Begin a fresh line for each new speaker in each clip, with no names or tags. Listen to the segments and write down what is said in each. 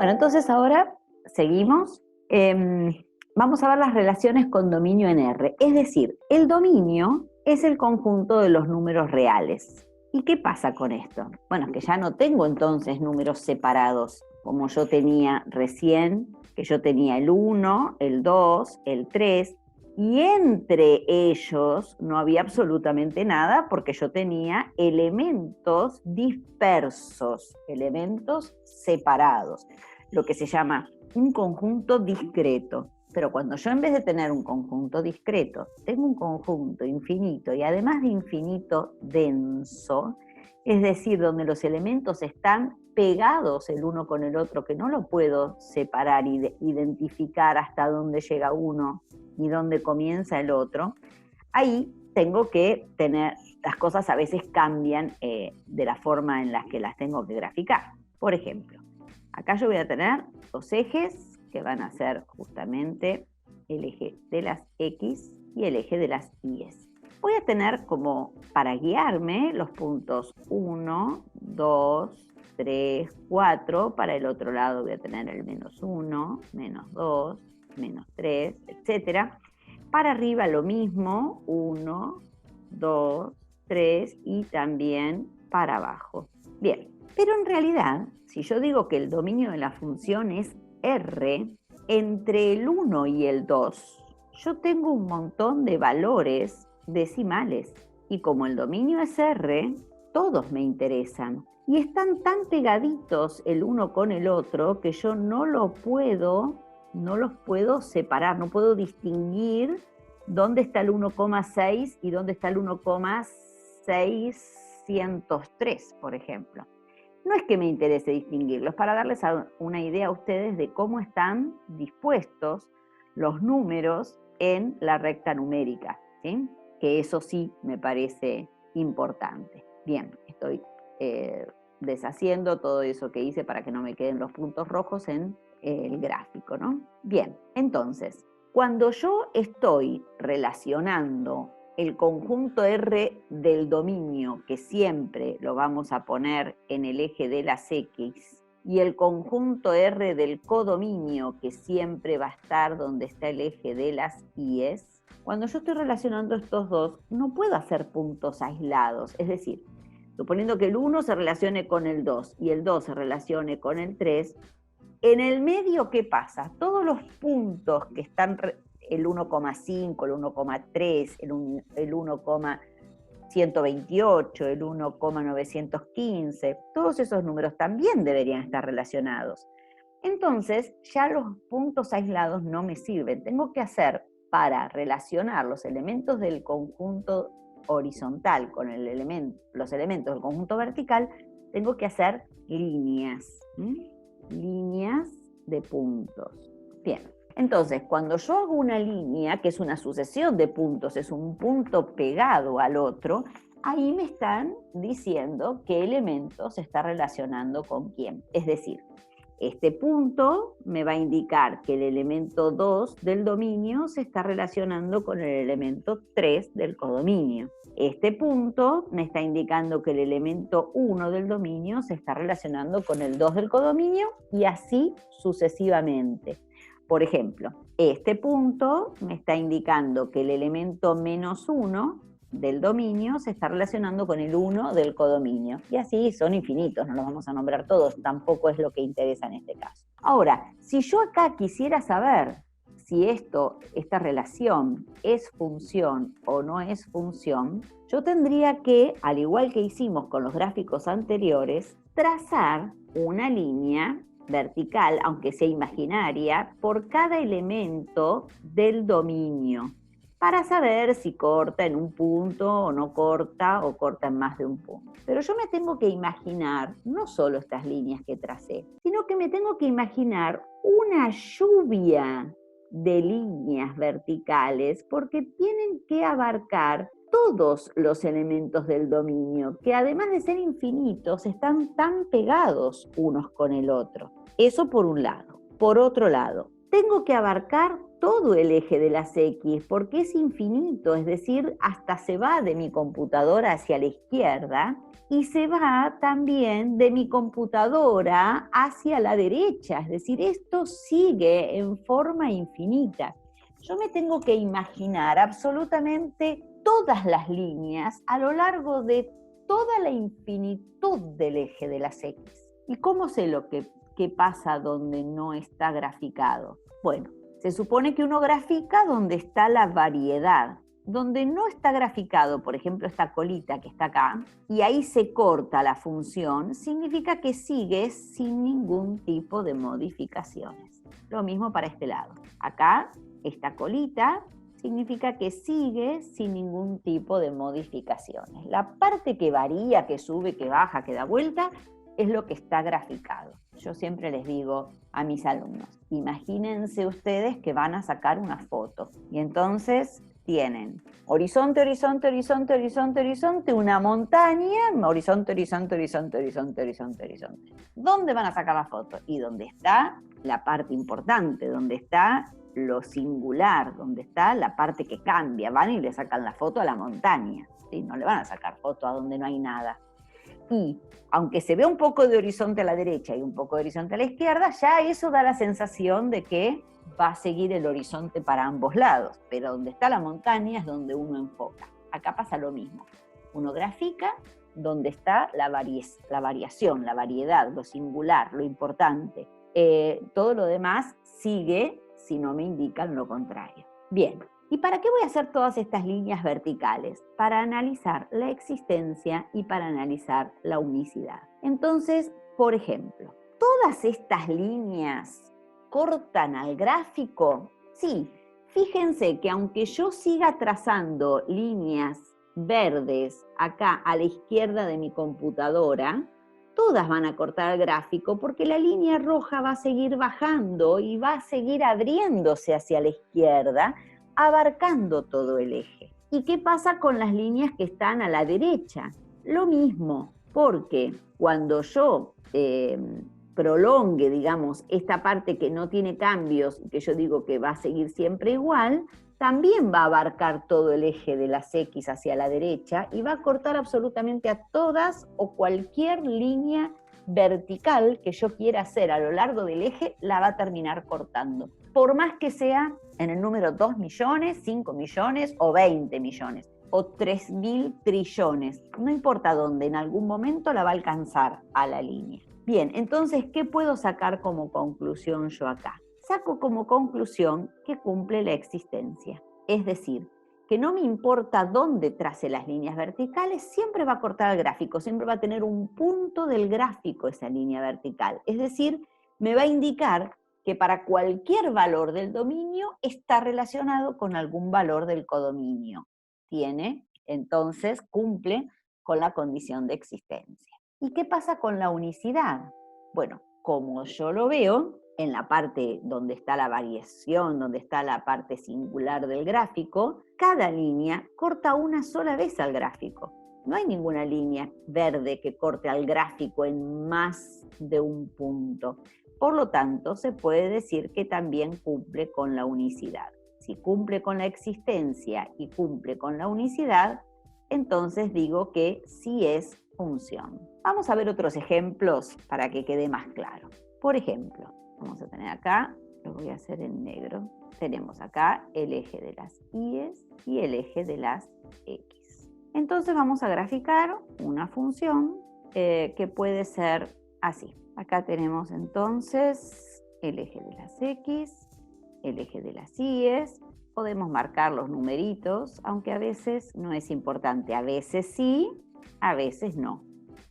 Bueno, entonces ahora seguimos. Vamos a ver las relaciones con dominio en R. Es decir, el dominio es el conjunto de los números reales. ¿Y qué pasa con esto? Bueno, es que ya no tengo entonces números separados, como yo tenía recién, que yo tenía el 1, el 2, el 3, y entre ellos no había absolutamente nada porque yo tenía elementos dispersos, elementos separados, lo que se llama un conjunto discreto. Pero cuando yo en vez de tener un conjunto discreto, tengo un conjunto infinito y además de infinito denso, es decir, donde los elementos están pegados el uno con el otro, que no lo puedo separar e identificar hasta dónde llega uno y dónde comienza el otro, ahí tengo que tener, las cosas a veces cambian de la forma en la que las tengo que graficar. Por ejemplo, acá yo voy a tener dos ejes que van a ser justamente el eje de las X y el eje de las Y. Voy a tener como para guiarme los puntos 1, 2, 3, 4. Para el otro lado voy a tener el menos 1, menos 2, menos 3, etc. Para arriba lo mismo, 1, 2, 3 y también para abajo. Bien, pero en realidad, si yo digo que el dominio de la función es R, entre el 1 y el 2, yo tengo un montón de valores decimales. Y como el dominio es R, todos me interesan. Y están tan pegaditos el uno con el otro que yo no los puedo separar, no puedo distinguir dónde está el 1,6 y dónde está el 1,603, por ejemplo. No es que me interese distinguirlos, para darles una idea a ustedes de cómo están dispuestos los números en la recta numérica, ¿sí? Que eso sí me parece importante. Bien, estoy deshaciendo todo eso que hice para que no me queden los puntos rojos en el gráfico, ¿no? Bien, entonces, cuando yo estoy relacionando el conjunto R del dominio, que siempre lo vamos a poner en el eje de las X, y el conjunto R del codominio, que siempre va a estar donde está el eje de las Y's, cuando yo estoy relacionando estos dos, no puedo hacer puntos aislados. Es decir, suponiendo que el 1 se relacione con el 2 y el 2 se relacione con el 3, en el medio, ¿qué pasa? Todos los puntos que están, el 1,5, el 1,3, el 1,128, el 1,915, todos esos números también deberían estar relacionados. Entonces, ya los puntos aislados no me sirven. Tengo que hacer, para relacionar los elementos del conjunto horizontal con los elementos del conjunto vertical, tengo que hacer líneas. Líneas de puntos. Bien, entonces cuando yo hago una línea, que es una sucesión de puntos, es un punto pegado al otro, ahí me están diciendo qué elemento se está relacionando con quién. Es decir, este punto me va a indicar que el elemento 2 del dominio se está relacionando con el elemento 3 del codominio. Este punto me está indicando que el elemento 1 del dominio se está relacionando con el 2 del codominio y así sucesivamente. Por ejemplo, este punto me está indicando que el elemento menos 1 del dominio se está relacionando con el 1 del codominio. Y así son infinitos, no los vamos a nombrar todos, tampoco es lo que interesa en este caso. Ahora, si yo acá quisiera saber si esta relación es función o no es función, yo tendría que, al igual que hicimos con los gráficos anteriores, trazar una línea vertical, aunque sea imaginaria, por cada elemento del dominio, para saber si corta en un punto o no corta, o corta en más de un punto. Pero yo me tengo que imaginar no solo estas líneas que tracé, sino que me tengo que imaginar una lluvia de líneas verticales, porque tienen que abarcar todos los elementos del dominio, que además de ser infinitos, están tan pegados unos con el otro. Eso por un lado. Por otro lado, tengo que abarcar todo el eje de las X, porque es infinito, es decir, hasta se va de mi computadora hacia la izquierda y se va también de mi computadora hacia la derecha, es decir, esto sigue en forma infinita. Yo me tengo que imaginar absolutamente todas las líneas a lo largo de toda la infinitud del eje de las X. ¿Y cómo sé lo que pasa donde no está graficado? Bueno, se supone que uno grafica donde está la variedad. Donde no está graficado, por ejemplo, esta colita que está acá, y ahí se corta la función, significa que sigue sin ningún tipo de modificaciones. Lo mismo para este lado. Acá, esta colita significa que sigue sin ningún tipo de modificaciones. La parte que varía, que sube, que baja, que da vuelta, es lo que está graficado. Yo siempre les digo a mis alumnos, imagínense ustedes que van a sacar una foto y entonces tienen horizonte, horizonte, horizonte, horizonte, horizonte, una montaña, horizonte, horizonte, horizonte, horizonte, horizonte, horizonte. ¿Dónde van a sacar la foto? Y donde está la parte importante, donde está lo singular, donde está la parte que cambia. Van y le sacan la foto a la montaña, ¿sí? No le van a sacar foto a donde no hay nada. Y aunque se ve un poco de horizonte a la derecha y un poco de horizonte a la izquierda, ya eso da la sensación de que va a seguir el horizonte para ambos lados, pero donde está la montaña es donde uno enfoca. Acá pasa lo mismo. Uno grafica donde está la variación, la variedad, lo singular, lo importante. Todo lo demás sigue si no me indican lo contrario. Bien. ¿Y para qué voy a hacer todas estas líneas verticales? Para analizar la existencia y para analizar la unicidad. Entonces, por ejemplo, ¿todas estas líneas cortan al gráfico? Sí, fíjense que aunque yo siga trazando líneas verdes acá a la izquierda de mi computadora, todas van a cortar al gráfico porque la línea roja va a seguir bajando y va a seguir abriéndose hacia la izquierda, abarcando todo el eje. ¿Y qué pasa con las líneas que están a la derecha? Lo mismo, porque cuando yo prolongue, digamos, esta parte que no tiene cambios, que yo digo que va a seguir siempre igual, también va a abarcar todo el eje de las X hacia la derecha y va a cortar absolutamente a todas o cualquier línea vertical que yo quiera hacer a lo largo del eje, la va a terminar cortando. Por más que sea en el número 2 millones, 5 millones o 20 millones o 3.000 trillones. No importa dónde, en algún momento la va a alcanzar a la línea. Bien, entonces, ¿qué puedo sacar como conclusión yo acá? Saco como conclusión que cumple la existencia. Es decir, que no me importa dónde trace las líneas verticales, siempre va a cortar el gráfico, siempre va a tener un punto del gráfico esa línea vertical. Es decir, me va a indicar que para cualquier valor del dominio está relacionado con algún valor del codominio. Entonces, cumple con la condición de existencia. ¿Y qué pasa con la unicidad? Bueno, como yo lo veo, en la parte donde está la variación, donde está la parte singular del gráfico, cada línea corta una sola vez al gráfico. No hay ninguna línea verde que corte al gráfico en más de un punto. Por lo tanto, se puede decir que también cumple con la unicidad. Si cumple con la existencia y cumple con la unicidad, entonces digo que sí es función. Vamos a ver otros ejemplos para que quede más claro. Por ejemplo, vamos a tener acá, lo voy a hacer en negro, tenemos acá el eje de las Y's y el eje de las X. Entonces vamos a graficar una función que puede ser así. Acá tenemos entonces el eje de las X, el eje de las Y's. Podemos marcar los numeritos, aunque a veces no es importante. A veces sí, a veces no.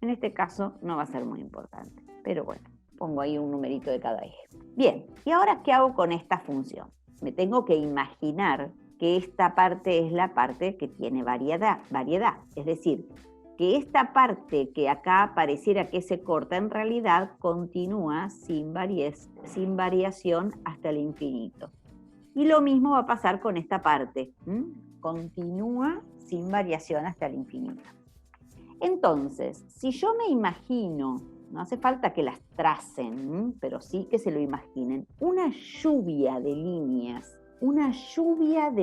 En este caso no va a ser muy importante, pero bueno, pongo ahí un numerito de cada eje. Bien, ¿y ahora qué hago con esta función? Me tengo que imaginar que esta parte es la parte que tiene variedad. Es decir, que esta parte que acá pareciera que se corta, en realidad continúa sin variación hasta el infinito. Y lo mismo va a pasar con esta parte. Continúa sin variación hasta el infinito. Entonces, si yo me imagino no hace falta que las tracen, pero sí que se lo imaginen, una lluvia de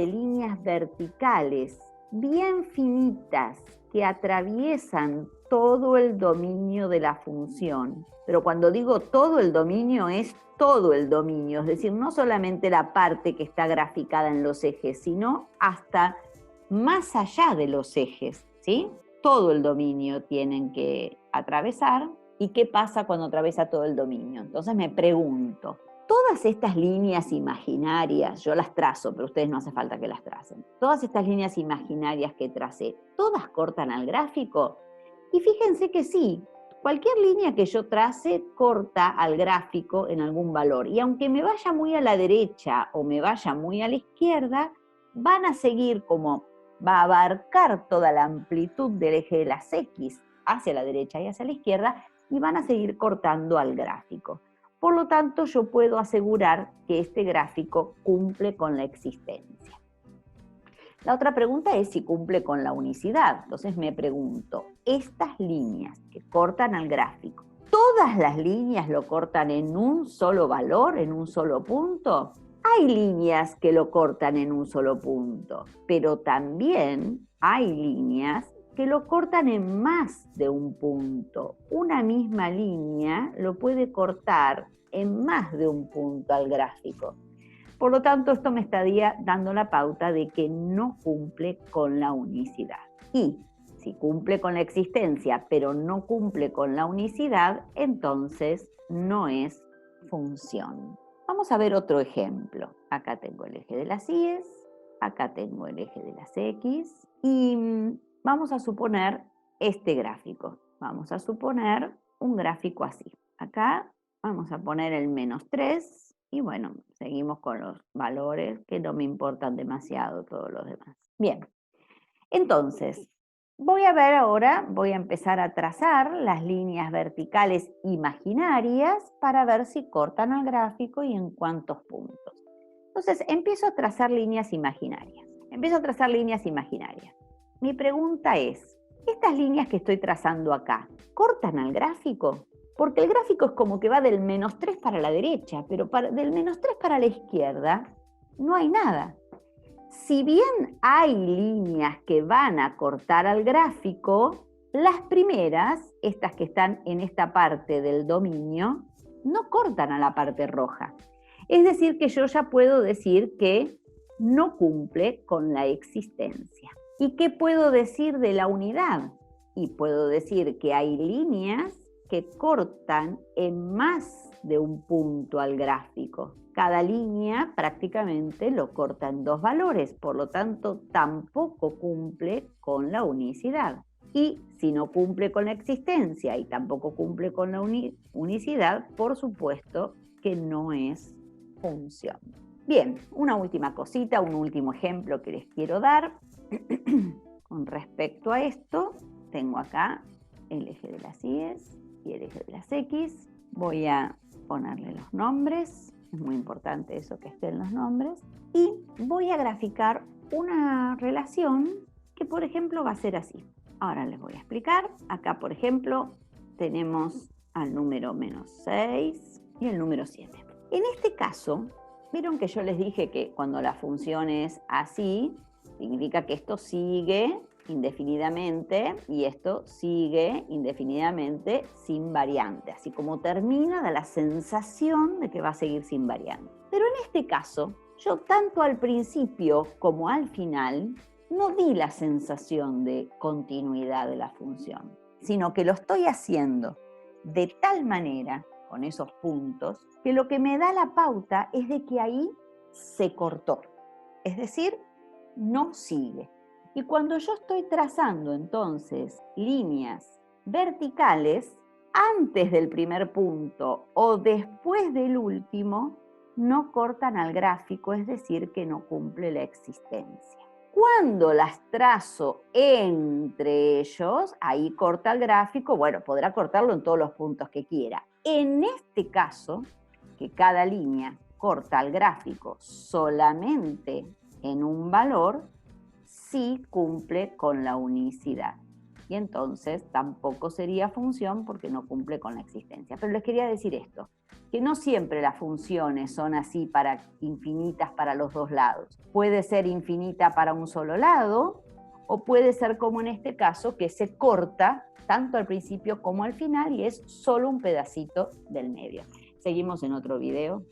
líneas verticales, bien finitas, que atraviesan todo el dominio de la función. Pero cuando digo todo el dominio, es todo el dominio, es decir, no solamente la parte que está graficada en los ejes, sino hasta más allá de los ejes, ¿sí? Todo el dominio tienen que atravesar. ¿Y qué pasa cuando atraviesa todo el dominio? Entonces me pregunto, todas estas líneas imaginarias, yo las trazo, pero ustedes no hace falta que las tracen, todas estas líneas imaginarias que tracé, ¿todas cortan al gráfico? Y fíjense que sí, cualquier línea que yo trace corta al gráfico en algún valor. Y aunque me vaya muy a la derecha o me vaya muy a la izquierda, van a seguir como va a abarcar toda la amplitud del eje de las X hacia la derecha y hacia la izquierda, y van a seguir cortando al gráfico. Por lo tanto, yo puedo asegurar que este gráfico cumple con la existencia. La otra pregunta es si cumple con la unicidad. Entonces me pregunto, estas líneas que cortan al gráfico, ¿todas las líneas lo cortan en un solo valor, en un solo punto? Hay líneas que lo cortan en un solo punto, pero también hay líneas que lo cortan en más de un punto. Una misma línea lo puede cortar en más de un punto al gráfico. Por lo tanto, esto me estaría dando la pauta de que no cumple con la unicidad. Y si cumple con la existencia, pero no cumple con la unicidad, entonces no es función. Vamos a ver otro ejemplo. Acá tengo el eje de las Y's, acá tengo el eje de las X, y vamos a suponer este gráfico. Vamos a suponer un gráfico así. Acá vamos a poner el -3, y bueno, seguimos con los valores que no me importan demasiado todos los demás. Bien, entonces, voy a ver ahora, voy a empezar a trazar las líneas verticales imaginarias para ver si cortan al gráfico y en cuántos puntos. Entonces, empiezo a trazar líneas imaginarias. Mi pregunta es, ¿estas líneas que estoy trazando acá, cortan al gráfico? Porque el gráfico es como que va del -3 para la derecha, pero del -3 para la izquierda no hay nada. Si bien hay líneas que van a cortar al gráfico, las primeras, estas que están en esta parte del dominio, no cortan a la parte roja. Es decir, que yo ya puedo decir que no cumple con la existencia. ¿Y qué puedo decir de la unidad? Y puedo decir que hay líneas que cortan en más de un punto al gráfico. Cada línea prácticamente lo corta en 2 valores, por lo tanto tampoco cumple con la unicidad. Y si no cumple con la existencia y tampoco cumple con la unicidad, por supuesto que no es función. Bien, una última cosita, un último ejemplo que les quiero dar. Con respecto a esto, tengo acá el eje de las Y's y el eje de las X. Voy a ponerle los nombres, es muy importante eso que estén los nombres, y voy a graficar una relación que, por ejemplo, va a ser así. Ahora les voy a explicar. Acá, por ejemplo, tenemos al número -6 y el número 7. En este caso, vieron que yo les dije que cuando la función es así, significa que esto sigue indefinidamente y esto sigue indefinidamente sin variante. Así como termina, da la sensación de que va a seguir sin variante. Pero en este caso, yo tanto al principio como al final no di la sensación de continuidad de la función, sino que lo estoy haciendo de tal manera, con esos puntos, que lo que me da la pauta es de que ahí se cortó. Es decir, no sigue. Y cuando yo estoy trazando entonces líneas verticales, antes del primer punto o después del último, no cortan al gráfico, es decir, que no cumple la existencia. Cuando las trazo entre ellos, ahí corta el gráfico, bueno, podrá cortarlo en todos los puntos que quiera. En este caso, que cada línea corta al gráfico solamente en un valor, sí cumple con la unicidad. y entonces tampoco sería función porque no cumple con la existencia. Pero les quería decir esto, que no siempre las funciones son así infinitas para los dos lados. Puede ser infinita para un solo lado, o puede ser como en este caso, que se corta tanto al principio como al final y es solo un pedacito del medio. Seguimos en otro video.